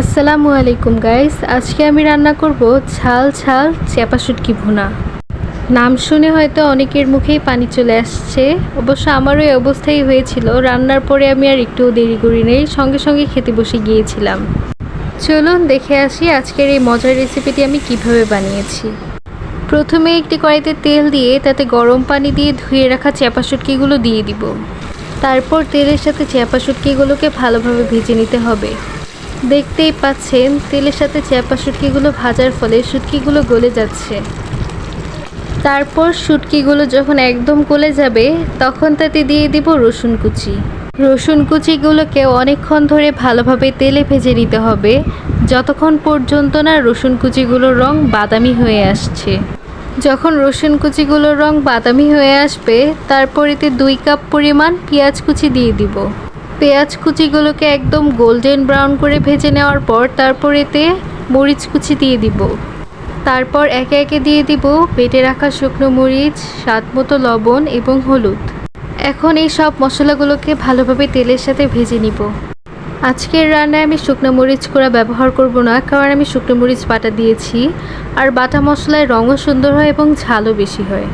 আসসালামু আলাইকুম গাইস, আজকে আমি রান্না করব ঝাল ঝাল চেপা শুটকি ভুনা। নাম শুনে হয়তো অনেকের মুখেই পানি চলে আসছে। অবশ্য আমারও এই অবস্থাই হয়েছিল। রান্নার পরে আমি আর একটু দেরি করি নাই, সঙ্গে সঙ্গে খেতে বসে গিয়েছিলাম। চলুন দেখে আসি আজকের এই মজার রেসিপিটি আমি কিভাবে বানিয়েছি। প্রথমে একটি কড়াইতে তেল দিয়ে তাতে গরম পানি দিয়ে ধুয়ে রাখা চেপা শুটকিগুলো দিয়ে দিব। তারপর তেলের সাথে চেপা শুটকিগুলোকে ভালোভাবে ভেজে নিতে হবে। দেখতেই পাচ্ছেন তেলের সাথে চেপা শুটকিগুলো ভাজার ফলে শুটকিগুলো গলে যাচ্ছে। তারপর শুটকিগুলো যখন একদম গলে যাবে তখন তাতে দিয়ে দিব রসুন কুচি। রসুন কুচিগুলোকে অনেকক্ষণ ধরে ভালোভাবে তেলে ভেজে নিতে হবে, যতক্ষণ পর্যন্ত না রসুন কুচিগুলোর রং বাদামি হয়ে আসছে। যখন রসুন কুচিগুলোর রং বাদামি হয়ে আসবে তারপর এতে 2 কাপ পরিমাণ পেঁয়াজ কুচি দিয়ে দিব। পেঁয়াজ কুচিগুলোকে একদম গোল্ডেন ব্রাউন করে ভেজে নেওয়ার পর তারপর এতে মরিচ কুচি দিয়ে দিব। তারপর একে একে দিয়ে দিব বেটে রাখা শুকনো মরিচ, স্বাদমতো লবণ এবং হলুদ। এখন এই সব মশলাগুলোকে ভালোভাবে তেলের সাথে ভেজে নিব। আজকের রান্নায় আমি শুকনো মরিচ গুঁড়া ব্যবহার করব না, কারণ আমি শুকনো মরিচ বাটা দিয়েছি। আর বাটা মশলায় রঙও সুন্দর হয় এবং ঝালও বেশি হয়।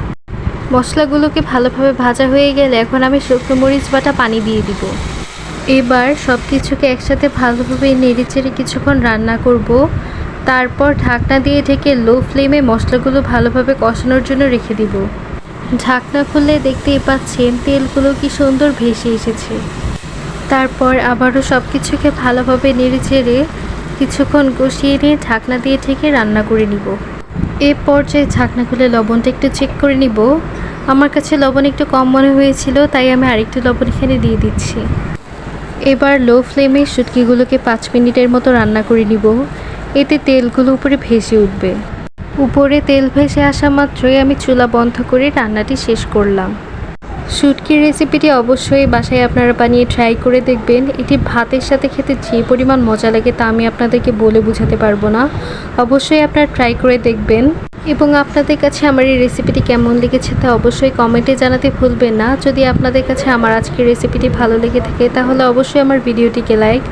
মশলাগুলোকে ভালোভাবে ভাজা হয়ে গেলে এখন আমি শুকনো মরিচ বাটা পানি দিয়ে দিব। এবার সব কিছুকে একসাথে ভালোভাবে নেড়েচেড়ে কিছুক্ষণ রান্না করব। তারপর ঢাকনা দিয়ে ঢেকে লো ফ্লেমে মশলাগুলো ভালোভাবে কষানোর জন্য রেখে দিব। ঢাকনা খুললে দেখতেই পাচ্ছেন তেলগুলো কি সুন্দর ভেসে এসেছে। তারপর আবারও সব কিছুকে ভালোভাবে নেড়েচেড়ে কিছুক্ষণ কষিয়ে নিয়ে ঢাকনা দিয়ে ঢেকে রান্না করে নিব। এ পর্যায়ে ঢাকনা খুলে লবণটা একটু চেক করে নিব। আমার কাছে লবণ একটু কম মনে হয়েছিল, তাই আমি আরেকটু লবণ এখানে দিয়ে দিচ্ছি। এবার লো ফ্লেমে শুটকিগুলোকে 5 মিনিটের মতো রান্না করে নিব। এতে তেলগুলো উপরে ভেসে উঠবে। উপরে তেল ভেসে আসা মাত্রই আমি চুলা বন্ধ করে রান্নাটি শেষ করলাম। শুটকির রেসিপিটি অবশ্যই বাসায় আপনারা বানিয়ে ট্রাই করে দেখবেন। এটি ভাতের সাথে খেতে যে পরিমাণ মজা লাগে তা আমি আপনাদেরকে বলে বোঝাতে পারবো না। অবশ্যই আপনারা ট্রাই করে দেখবেন এবং আপনাদের কাছে আমার এই রেসিপিটি কেমন লেগেছে তা অবশ্যই কমেন্টে জানাতে ভুলবেন না। যদি আপনাদের কাছে আমার আজকের রেসিপিটি ভালো লেগে থাকে তাহলে অবশ্যই আমার ভিডিওটিকে লাইক,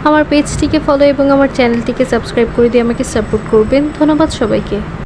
আমার পেজটিকে ফলো এবং আমার চ্যানেলটিকে সাবস্ক্রাইব করে দিয়ে আমাকে সাপোর্ট করবেন। ধন্যবাদ সবাইকে।